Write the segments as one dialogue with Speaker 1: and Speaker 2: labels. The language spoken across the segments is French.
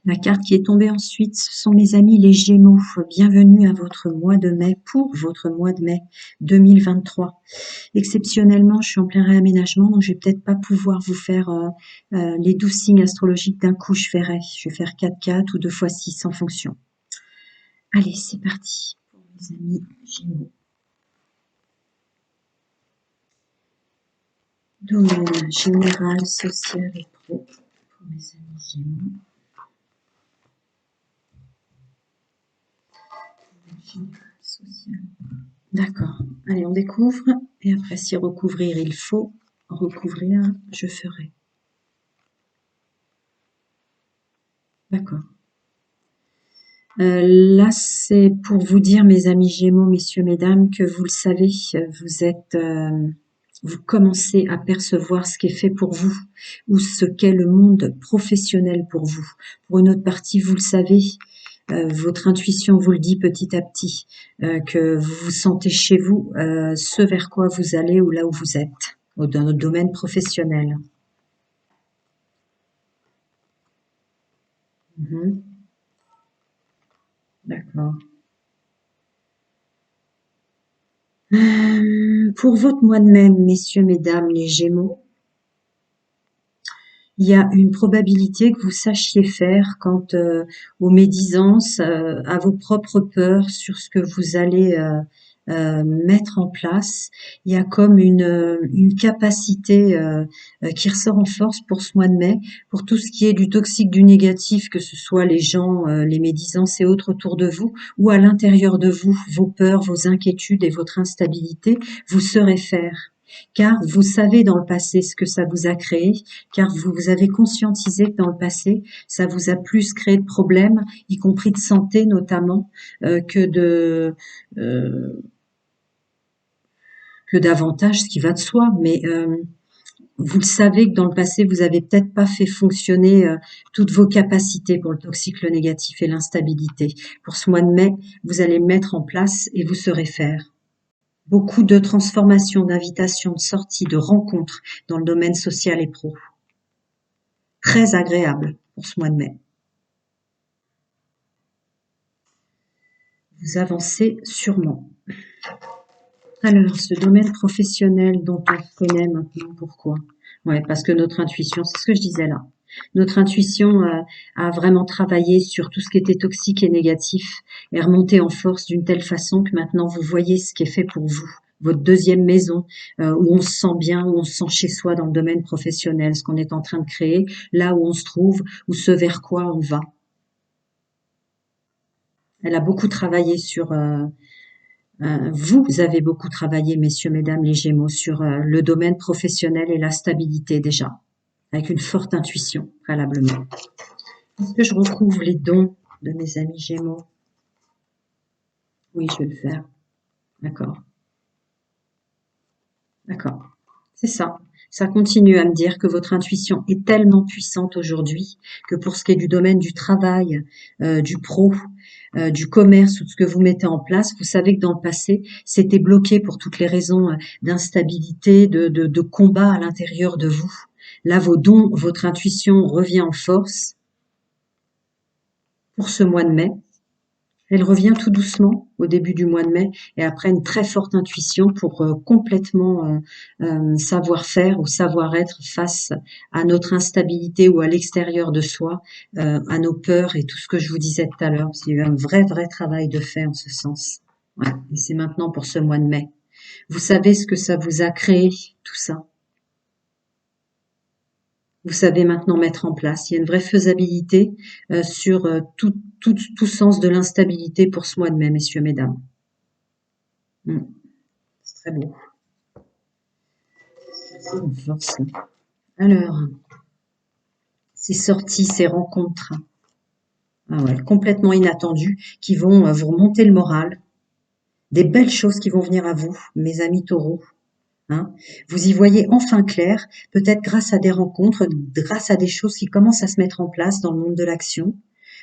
Speaker 1: La carte qui est tombée ensuite, ce sont mes amis les Gémeaux. Bienvenue à votre mois de mai, pour votre mois de mai 2023. Exceptionnellement, je suis en plein réaménagement, donc je vais peut-être pas pouvoir vous faire les 12 signes astrologiques d'un coup. Je vais faire 4-4 ou 2 x 6 en fonction. Allez, c'est parti pour mes amis Gémeaux. Domaine général, social et pro pour mes amis Gémeaux. Général, social. D'accord. Allez, on découvre. Et après, si recouvrir il faut, recouvrir, je ferai. D'accord. Là, c'est pour vous dire, mes amis Gémeaux, messieurs, mesdames, que vous le savez, vous commencez à percevoir ce qui est fait pour vous ou ce qu'est le monde professionnel pour vous. Pour une autre partie, vous le savez, votre intuition vous le dit petit à petit, que vous vous sentez chez vous, ce vers quoi vous allez ou là où vous êtes, dans notre domaine professionnel. D'accord. Pour votre mois de mai, messieurs, mesdames, les Gémeaux, il y a une probabilité que vous sachiez faire quant aux médisances, à vos propres peurs sur ce que vous allez mettre en place. Il y a comme une capacité qui ressort en force pour ce mois de mai, pour tout ce qui est du toxique, du négatif, que ce soit les gens, les médisances et autres autour de vous, ou à l'intérieur de vous, vos peurs, vos inquiétudes et votre instabilité, vous saurez faire. Car vous savez dans le passé ce que ça vous a créé, car vous avez conscientisé que dans le passé, ça vous a plus créé de problèmes, y compris de santé notamment, euh, que d'avantages, ce qui va de soi. Mais vous le savez que dans le passé, vous avez peut-être pas fait fonctionner toutes vos capacités pour le toxique, le négatif et l'instabilité. Pour ce mois de mai, vous allez le mettre en place et vous saurez faire. Beaucoup de transformations, d'invitations, de sorties, de rencontres dans le domaine social et pro. Très agréable pour ce mois de mai. Vous avancez sûrement. Alors, ce domaine professionnel dont on connaît maintenant, pourquoi? Ouais, parce que notre intuition, c'est ce que je disais là. Notre intuition a vraiment travaillé sur tout ce qui était toxique et négatif et remonté en force d'une telle façon que maintenant vous voyez ce qui est fait pour vous, votre deuxième maison, où on se sent bien, où on se sent chez soi dans le domaine professionnel, ce qu'on est en train de créer, là où on se trouve, ou ce vers quoi on va. Elle a beaucoup travaillé sur vous avez beaucoup travaillé, messieurs, mesdames, les Gémeaux, sur le domaine professionnel et la stabilité déjà, avec une forte intuition, préalablement. Est-ce que je retrouve les dons de mes amis Gémeaux? Oui, je vais le faire. D'accord. D'accord. C'est ça. Ça continue à me dire que votre intuition est tellement puissante aujourd'hui que pour ce qui est du domaine du travail, du pro, du commerce ou de ce que vous mettez en place, vous savez que dans le passé, c'était bloqué pour toutes les raisons d'instabilité, de combat à l'intérieur de vous. Là, vos dons, votre intuition revient en force pour ce mois de mai. Elle revient tout doucement au début du mois de mai et après une très forte intuition pour complètement savoir faire ou savoir être face à notre instabilité ou à l'extérieur de soi, à nos peurs et tout ce que je vous disais tout à l'heure. Parce qu'il y a eu un vrai travail de fait en ce sens. Ouais. Et c'est maintenant pour ce mois de mai. Vous savez ce que ça vous a créé, tout ça. Vous savez maintenant mettre en place. Il y a une vraie faisabilité sur tout sens de l'instabilité pour ce mois de mai, messieurs, mesdames. C'est très beau. C'est une force. Alors, ces sorties, ces rencontres, complètement inattendues, qui vont vous remonter le moral. Des belles choses qui vont venir à vous, mes amis taureaux. Vous y voyez enfin clair, peut-être grâce à des rencontres, grâce à des choses qui commencent à se mettre en place dans le monde de l'action,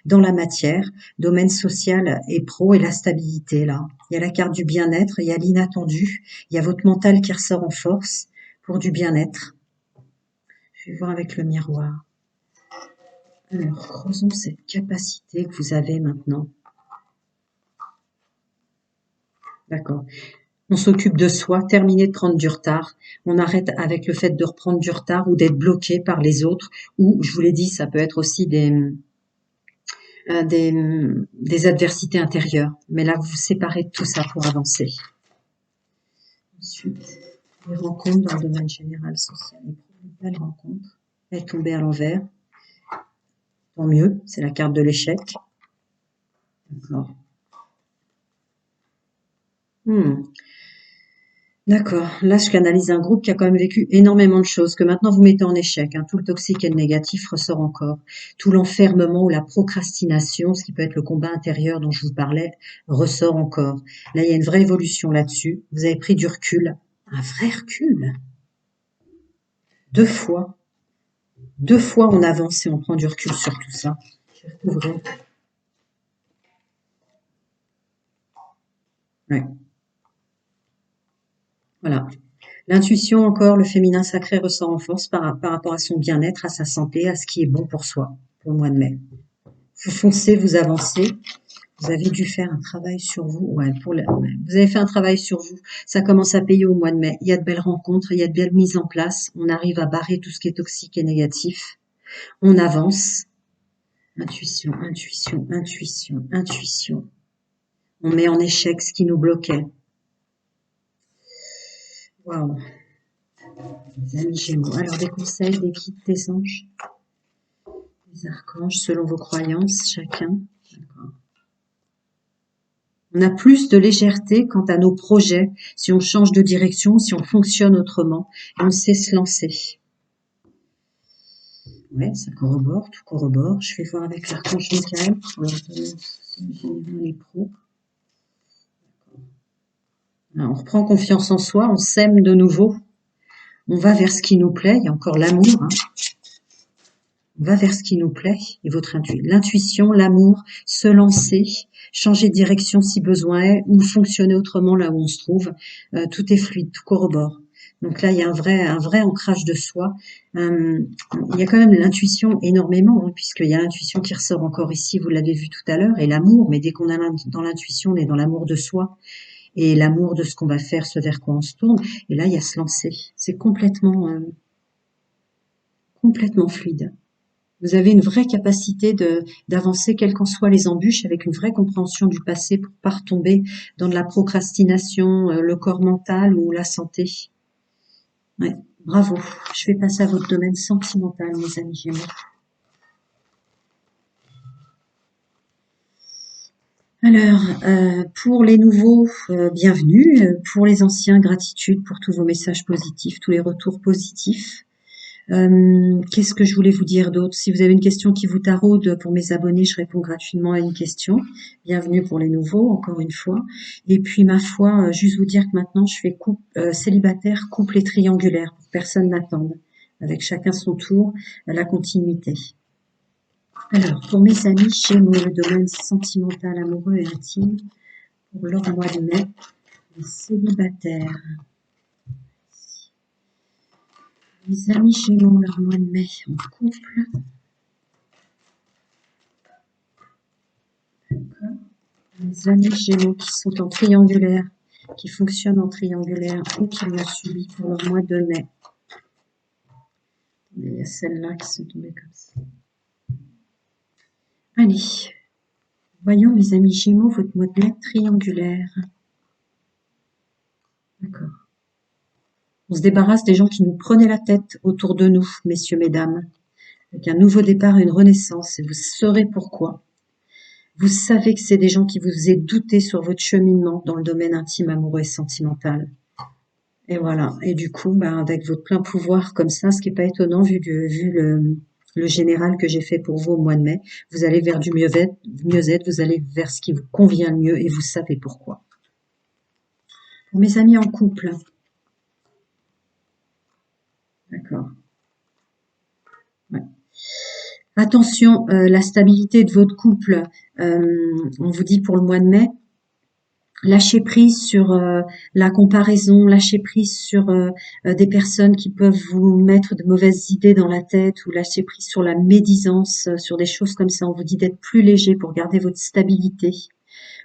Speaker 1: dans la matière, domaine social et pro et la stabilité là. Il y a la carte du bien-être, il y a l'inattendu, il y a votre mental qui ressort en force pour du bien-être. Je vais voir avec le miroir. Alors, creusons cette capacité que vous avez maintenant. D'accord. On s'occupe de soi, terminer de prendre du retard. On arrête avec le fait de reprendre du retard ou d'être bloqué par les autres. Ou, je vous l'ai dit, ça peut être aussi des adversités intérieures. Mais là, vous vous séparez de tout ça pour avancer. Ensuite, les rencontres dans le domaine général social. Les belles rencontres. Elle est tombée à l'envers. Tant mieux, c'est la carte de l'échec. D'accord. D'accord. Là, je canalise un groupe qui a quand même vécu énormément de choses, que maintenant vous mettez en échec. Tout le toxique et le négatif ressort encore. Tout l'enfermement ou la procrastination, ce qui peut être le combat intérieur dont je vous parlais, ressort encore. Là, il y a une vraie évolution là-dessus. Vous avez pris du recul. Un vrai recul. Deux fois. Deux fois on avance et on prend du recul sur tout ça. Je vais recouvrir. Ouais. Voilà. L'intuition encore, le féminin sacré ressort en force par rapport à son bien-être, à sa santé, à ce qui est bon pour soi, pour le mois de mai. Vous foncez, vous avancez. Vous avez dû faire un travail sur vous. Ouais, vous avez fait un travail sur vous. Ça commence à payer au mois de mai. Il y a de belles rencontres, il y a de belles mises en place. On arrive à barrer tout ce qui est toxique et négatif. On avance. Intuition, intuition, intuition, intuition. On met en échec ce qui nous bloquait. Waouh. Les amis Gémeaux. Alors, des conseils, des guides, des anges, des archanges, selon vos croyances, chacun. D'accord. On a plus de légèreté quant à nos projets, si on change de direction, si on fonctionne autrement, et on sait se lancer. Ouais, ça corrobore, tout corrobore. Je vais voir avec l'archange Michael pour leur donner les pros. Alors, on reprend confiance en soi, on s'aime de nouveau, on va vers ce qui nous plaît, il y a encore l'amour, on va vers ce qui nous plaît, et l'intuition, l'amour, se lancer, changer de direction si besoin est, ou fonctionner autrement là où on se trouve, tout est fluide, tout corrobore. Donc là, il y a un vrai ancrage de soi. Il y a quand même l'intuition énormément, puisqu'il y a l'intuition qui ressort encore ici, vous l'avez vu tout à l'heure, et l'amour, mais dès qu'on est dans l'intuition, on est dans l'amour de soi, et l'amour de ce qu'on va faire, ce vers quoi on se tourne, et là, il y a se lancer. C'est complètement fluide. Vous avez une vraie capacité d'avancer, quelles qu'en soient les embûches, avec une vraie compréhension du passé pour pas retomber dans de la procrastination, le corps mental ou la santé. Ouais, bravo. Je vais passer à votre domaine sentimental, mes amis Gémeaux. Alors, pour les nouveaux, bienvenue. Pour les anciens, gratitude pour tous vos messages positifs, tous les retours positifs. Qu'est-ce que je voulais vous dire d'autre? Si vous avez une question qui vous taraude, pour mes abonnés, je réponds gratuitement à une question. Bienvenue pour les nouveaux, encore une fois. Et puis, ma foi, juste vous dire que maintenant, je fais célibataire, couple et triangulaire, pour que personne n'attende. Avec chacun son tour, la continuité. Alors, pour mes amis Gémeaux, le domaine sentimental, amoureux et intime, pour leur mois de mai, les célibataires. Les amis Gémeaux, leur mois de mai en couple. Les amis Gémeaux qui sont en triangulaire, qui fonctionnent en triangulaire ou qui l'ont subi pour leur mois de mai. Il y a celles-là qui sont tombées comme ça. Allez, voyons mes amis Gémeaux, votre mois de mai triangulaire. D'accord. On se débarrasse des gens qui nous prenaient la tête autour de nous, messieurs, mesdames. Avec un nouveau départ, une renaissance, et vous saurez pourquoi. Vous savez que c'est des gens qui vous faisaient douter sur votre cheminement dans le domaine intime, amoureux et sentimental. Et voilà. Et du coup, avec votre plein pouvoir comme ça, ce qui n'est pas étonnant vu le général que j'ai fait pour vous au mois de mai, vous allez vers du mieux-être, vous allez vers ce qui vous convient le mieux et vous savez pourquoi. Pour mes amis en couple. D'accord. Ouais. Attention, la stabilité de votre couple, on vous dit pour le mois de mai, Lâcher prise sur la comparaison, lâcher prise sur des personnes qui peuvent vous mettre de mauvaises idées dans la tête, ou lâcher prise sur la médisance, sur des choses comme ça. On vous dit d'être plus léger pour garder votre stabilité,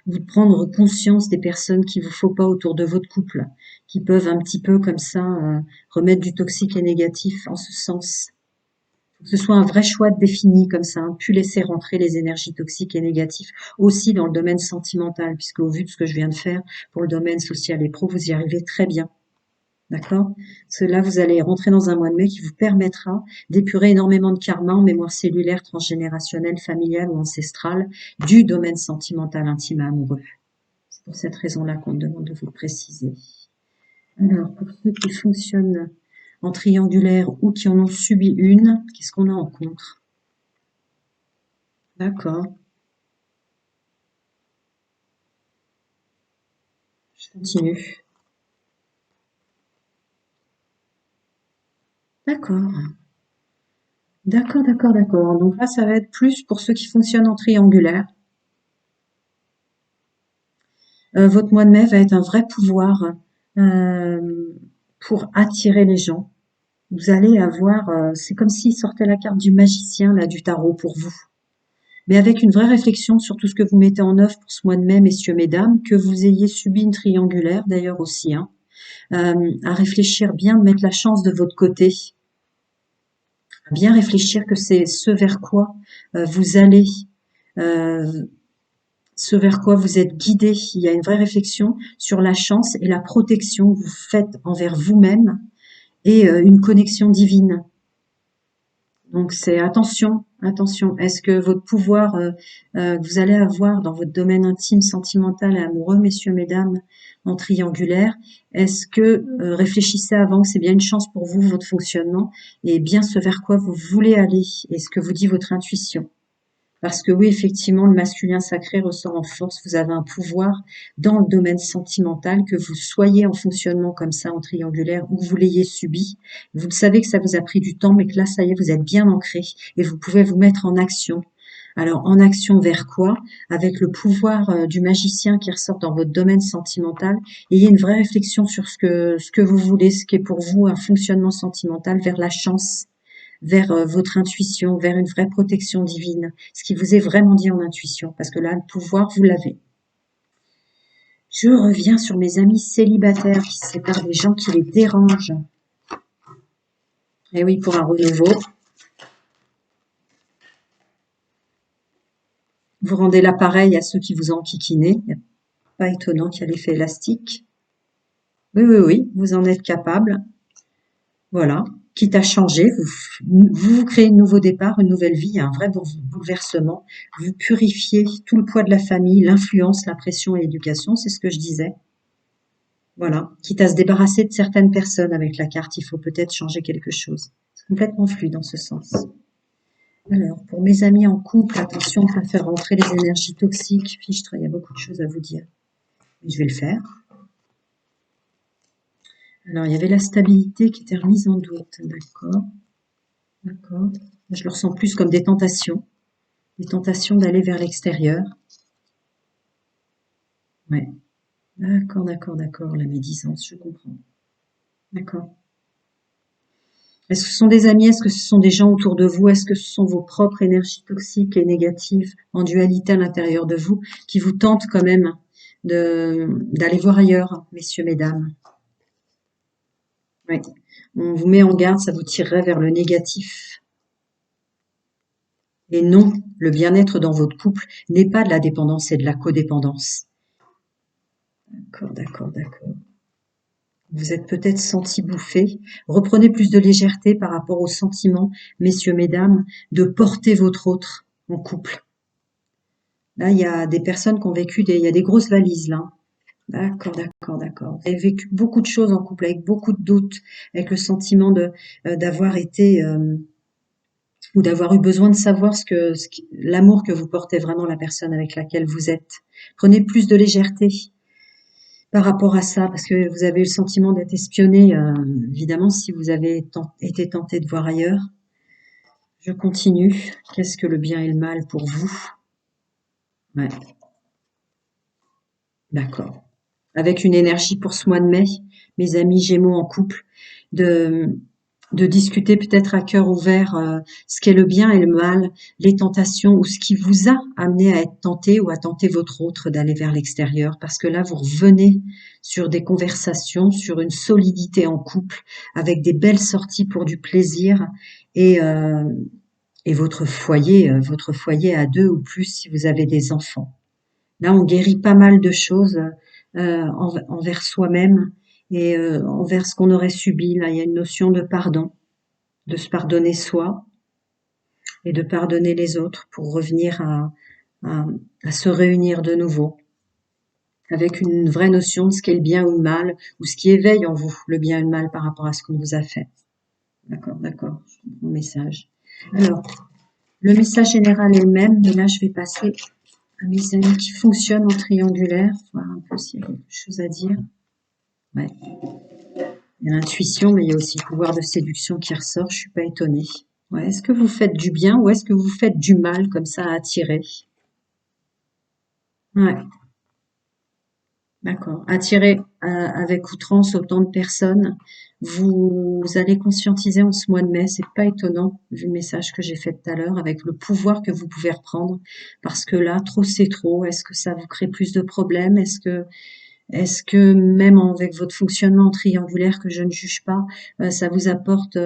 Speaker 1: vous de prendre conscience des personnes qu'il vous faut pas autour de votre couple, qui peuvent un petit peu comme ça remettre du toxique et négatif en ce sens. Que ce soit un vrai choix défini comme ça, hein, plus laisser rentrer les énergies toxiques et négatives, aussi dans le domaine sentimental, puisque au vu de ce que je viens de faire pour le domaine social et pro, vous y arrivez très bien. D'accord? Cela, vous allez rentrer dans un mois de mai qui vous permettra d'épurer énormément de karma en mémoire cellulaire, transgénérationnelle, familiale ou ancestrale du domaine sentimental, intime et amoureux. C'est pour cette raison-là qu'on me demande de vous le préciser. Alors, pour ceux qui fonctionnent en triangulaire ou qui en ont subi une, qu'est-ce qu'on a en contre? D'accord, je continue. D'accord, d'accord, d'accord, d'accord. Donc là, ça va être plus pour ceux qui fonctionnent en triangulaire. Votre mois de mai va être un vrai pouvoir euh, pour attirer les gens. Vous allez avoir, c'est comme s'il sortait la carte du magicien, là, du tarot pour vous. Mais avec une vraie réflexion sur tout ce que vous mettez en œuvre pour ce mois de mai, messieurs, mesdames, que vous ayez subi une triangulaire, d'ailleurs aussi, hein, à réfléchir bien, de mettre la chance de votre côté, à bien réfléchir que c'est ce vers quoi vous allez, euh, ce vers quoi vous êtes guidé. Il y a une vraie réflexion sur la chance et la protection que vous faites envers vous-même et une connexion divine. Donc c'est attention, attention. Est-ce que votre pouvoir que vous allez avoir dans votre domaine intime, sentimental et amoureux, messieurs, mesdames, en triangulaire, est-ce que réfléchissez avant que c'est bien une chance pour vous, votre fonctionnement, et bien ce vers quoi vous voulez aller, et ce que vous dit votre intuition. Parce que oui, effectivement, le masculin sacré ressort en force. Vous avez un pouvoir dans le domaine sentimental, que vous soyez en fonctionnement comme ça, en triangulaire, ou vous l'ayez subi. Vous savez que ça vous a pris du temps, mais que là, ça y est, vous êtes bien ancré et vous pouvez vous mettre en action. Alors, en action vers quoi? Avec le pouvoir du magicien qui ressort dans votre domaine sentimental. Ayez une vraie réflexion sur ce que vous voulez, ce qui est pour vous un fonctionnement sentimental vers la chance, vers votre intuition, vers une vraie protection divine, ce qui vous est vraiment dit en intuition, parce que là, le pouvoir, vous l'avez. Je reviens sur mes amis célibataires qui se séparent des gens qui les dérangent. Et oui, pour un renouveau, vous rendez l'appareil à ceux qui vous ont enquiquiné. Pas étonnant qu'il y a l'effet élastique. Oui, oui, oui, vous en êtes capable. Voilà. Quitte à changer, vous créez un nouveau départ, une nouvelle vie, un vrai bouleversement. Vous purifiez tout le poids de la famille, l'influence, la pression et l'éducation, c'est ce que je disais. Voilà. Quitte à se débarrasser de certaines personnes avec la carte, il faut peut-être changer quelque chose. C'est complètement fluide dans ce sens. Alors, pour mes amis en couple, attention de ne pas faire rentrer les énergies toxiques. Fichtre, il y a beaucoup de choses à vous dire. Mais je vais le faire. Alors, il y avait la stabilité qui était remise en doute. D'accord. D'accord. Je le ressens plus comme des tentations. Des tentations d'aller vers l'extérieur. Ouais. D'accord, d'accord, d'accord. La médisance, je comprends. D'accord. Est-ce que ce sont des amis? Est-ce que ce sont des gens autour de vous? Est-ce que ce sont vos propres énergies toxiques et négatives en dualité à l'intérieur de vous qui vous tentent quand même d'aller voir ailleurs, messieurs, mesdames? Oui. On vous met en garde, ça vous tirerait vers le négatif. Et non, le bien-être dans votre couple n'est pas de la dépendance et de la codépendance. D'accord, d'accord, d'accord. Vous êtes peut-être senti bouffer. Reprenez plus de légèreté par rapport au sentiment, messieurs, mesdames, de porter votre autre en couple. Là, il y a des personnes qui ont vécu il y a des grosses valises là. D'accord, d'accord, d'accord. Vous avez vécu beaucoup de choses en couple avec beaucoup de doutes, avec le sentiment d'avoir été ou d'avoir eu besoin de savoir l'amour que vous portez vraiment la personne avec laquelle vous êtes. Prenez plus de légèreté par rapport à ça, parce que vous avez eu le sentiment d'être espionné, évidemment, si vous avez été tenté de voir ailleurs. Je continue. Qu'est-ce que le bien et le mal pour vous? Ouais, d'accord. avec une énergie pour ce mois de mai, mes amis Gémeaux en couple, de, de discuter peut-être à cœur ouvert ce qu'est le bien et le mal, les tentations ou ce qui vous a amené à être tenté ou à tenter votre autre d'aller vers l'extérieur. Parce que là, vous revenez sur des conversations, sur une solidité en couple, avec des belles sorties pour du plaisir et, euh, et votre foyer à deux ou plus si vous avez des enfants. Là, on guérit pas mal de choses envers soi-même et envers ce qu'on aurait subi. Là, il y a une notion de pardon, de se pardonner soi et de pardonner les autres pour revenir à, à se réunir de nouveau avec une vraie notion de ce qu'est le bien ou le mal, ou ce qui éveille en vous le bien et le mal par rapport à ce qu'on vous a fait. D'accord, d'accord, je comprends le message. Alors, le message général est le même, mais là, je vais passer à mes amis qui fonctionnent en triangulaire, voir un peu s'il y a quelque chose à dire. Ouais. Il y a l'intuition, mais il y a aussi le pouvoir de séduction qui ressort, je suis pas étonnée. Ouais. Est-ce que vous faites du bien ou est-ce que vous faites du mal comme ça à attirer? Ouais, d'accord. Attirer avec outrance autant de personnes, vous allez conscientiser en ce mois de mai, c'est pas étonnant, vu le message que j'ai fait tout à l'heure, avec le pouvoir que vous pouvez reprendre, parce que là, trop c'est trop. Est-ce que ça vous crée plus de problèmes? Est-ce que même avec votre fonctionnement triangulaire que je ne juge pas, ça vous apporte,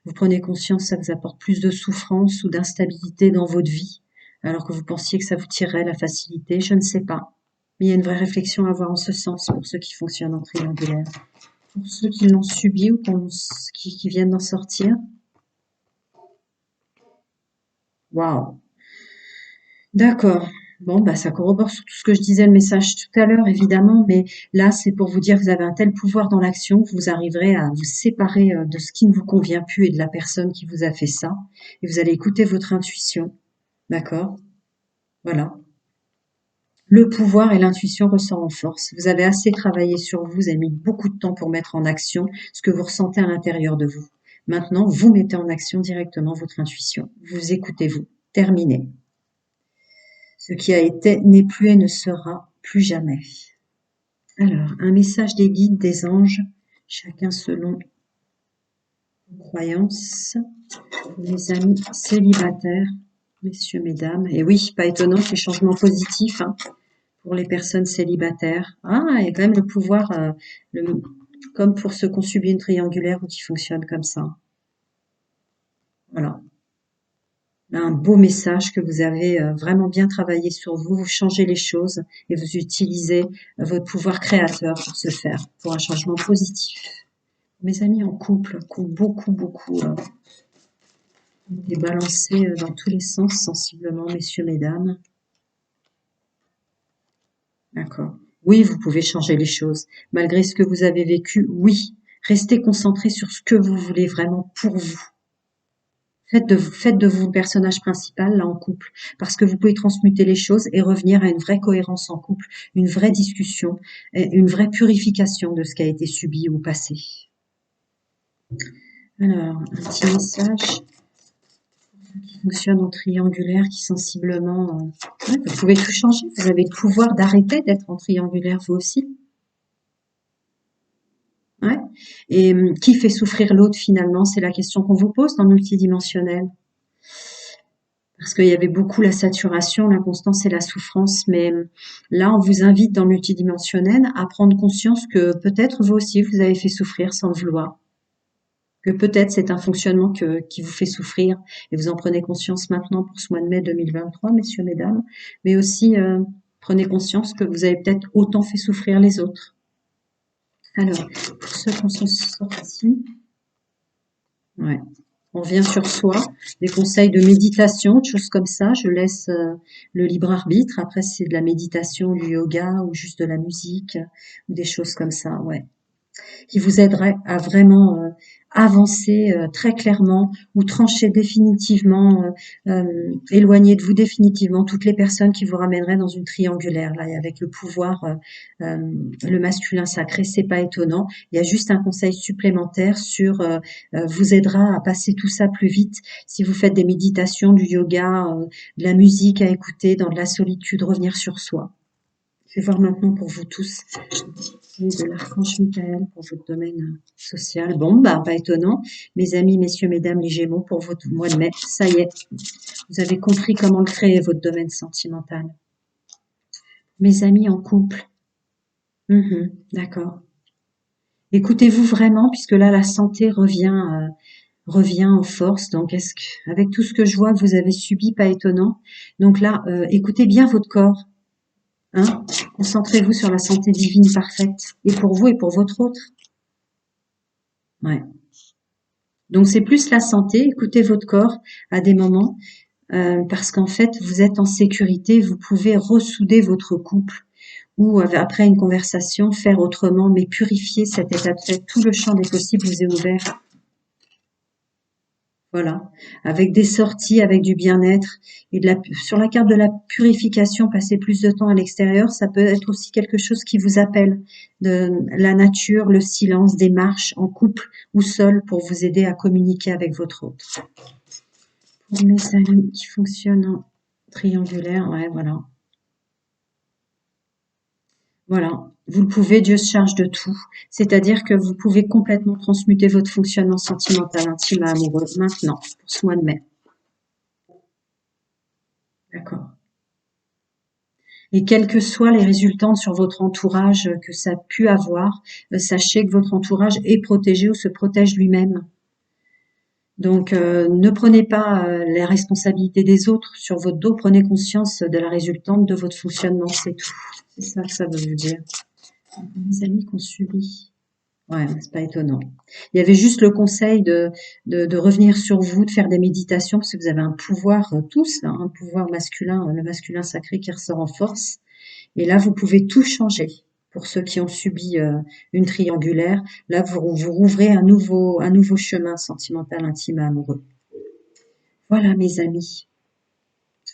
Speaker 1: vous prenez conscience, ça vous apporte plus de souffrance ou d'instabilité dans votre vie, alors que vous pensiez que ça vous tirerait la facilité, je ne sais pas. Mais il y a une vraie réflexion à avoir en ce sens pour ceux qui fonctionnent en triangulaire. Pour ceux qui l'ont subi ou qui viennent d'en sortir, waouh! D'accord. Bon, bah, ça corrobore sur tout ce que je disais, le message tout à l'heure, évidemment, mais là, c'est pour vous dire que vous avez un tel pouvoir dans l'action que vous arriverez à vous séparer de ce qui ne vous convient plus et de la personne qui vous a fait ça. Et vous allez écouter votre intuition. D'accord? Voilà. Le pouvoir et l'intuition ressortent en force. Vous avez assez travaillé sur vous, vous avez mis beaucoup de temps pour mettre en action ce que vous ressentez à l'intérieur de vous. Maintenant, vous mettez en action directement votre intuition. Vous écoutez-vous. Terminé. Ce qui a été n'est plus et ne sera plus jamais. Alors, un message des guides, des anges, chacun selon vos croyances. Pour mes amis célibataires, messieurs, mesdames. Et oui, pas étonnant, ces changements positifs pour les personnes célibataires. Ah, il y a quand même le pouvoir, comme pour ceux qui ont subi une triangulaire ou qui fonctionnent comme ça. Voilà. Là, un beau message que vous avez vraiment bien travaillé sur vous, vous changez les choses et vous utilisez votre pouvoir créateur pour ce faire, pour un changement positif. Mes amis en couple qui ont beaucoup été balancés dans tous les sens sensiblement, messieurs, mesdames. D'accord. Oui, vous pouvez changer les choses. Malgré ce que vous avez vécu, oui. Restez concentré sur ce que vous voulez vraiment pour vous. Faites de vous le personnage principal là en couple, parce que vous pouvez transmuter les choses et revenir à une vraie cohérence en couple, une vraie discussion, une vraie purification de ce qui a été subi ou passé. Alors, un petit message qui fonctionne en triangulaire, qui sensiblement, ouais, vous pouvez tout changer. Vous avez le pouvoir d'arrêter d'être en triangulaire vous aussi. Ouais. Et qui fait souffrir l'autre finalement? C'est la question qu'on vous pose dans le multidimensionnel. Parce qu'il y avait beaucoup la saturation, l'inconstance et la souffrance. Mais là, on vous invite dans le multidimensionnel à prendre conscience que peut-être vous aussi, vous avez fait souffrir sans le vouloir. Que peut-être c'est un fonctionnement qui vous fait souffrir. Et vous en prenez conscience maintenant pour ce mois de mai 2023, messieurs, mesdames. Mais aussi, prenez conscience que vous avez peut-être autant fait souffrir les autres. Alors, pour ceux qui en sont sortis, ouais. On revient sur soi, des conseils de méditation, de choses comme ça. Je laisse le libre arbitre. Après, c'est de la méditation, du yoga ou juste de la musique ou des choses comme ça, ouais, qui vous aideraient à vraiment avancer très clairement ou trancher définitivement, éloigner de vous définitivement toutes les personnes qui vous ramèneraient dans une triangulaire. Là, et avec le pouvoir, le masculin sacré, c'est pas étonnant. Il y a juste un conseil supplémentaire sur vous aidera à passer tout ça plus vite si vous faites des méditations, du yoga, de la musique à écouter dans de la solitude, revenir sur soi. Je vais voir maintenant pour vous tous. Et de l'archange Michael pour votre domaine social. Bon, bah, pas étonnant. Mes amis, messieurs, mesdames, les Gémeaux, pour votre mois de mai, ça y est, vous avez compris comment le créer, votre domaine sentimental. Mes amis en couple. D'accord. Écoutez-vous vraiment, puisque là, la santé revient en force. Donc, avec tout ce que je vois que vous avez subi, pas étonnant. Donc là, écoutez bien votre corps. Hein. Concentrez-vous sur la santé divine parfaite. Et pour vous et pour votre autre. Ouais. Donc c'est plus la santé, écoutez votre corps à des moments, parce qu'en fait vous êtes en sécurité, vous pouvez ressouder votre couple ou après une conversation faire autrement, mais purifier cet état de fait. Tout le champ des possibles vous est ouvert. Voilà, avec des sorties, avec du bien-être et sur la carte de la purification, passer plus de temps à l'extérieur, ça peut être aussi quelque chose qui vous appelle, de la nature, le silence, des marches en couple ou seul pour vous aider à communiquer avec votre autre. Pour mes amis qui fonctionnent en triangulaire, ouais, voilà. Voilà, vous le pouvez, Dieu se charge de tout. C'est-à-dire que vous pouvez complètement transmuter votre fonctionnement sentimental, intime et amoureux maintenant, pour ce mois de mai. D'accord. Et quels que soient les résultats sur votre entourage que ça a pu avoir, sachez que votre entourage est protégé ou se protège lui-même. Donc, ne prenez pas les responsabilités des autres sur votre dos, prenez conscience de la résultante de votre fonctionnement, c'est tout. C'est ça que ça veut vous dire. Mes amis qu'on subit. Ouais, c'est pas étonnant. Il y avait juste le conseil de revenir sur vous, de faire des méditations, parce que vous avez un pouvoir, tous, là, un pouvoir masculin, le masculin sacré qui ressort en force. Et là, vous pouvez tout changer. Pour ceux qui ont subi une triangulaire, là, vous rouvrez un nouveau chemin sentimental, intime et amoureux. Voilà, mes amis.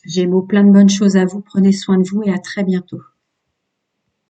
Speaker 1: Gémeaux, plein de bonnes choses à vous. Prenez soin de vous et à très bientôt.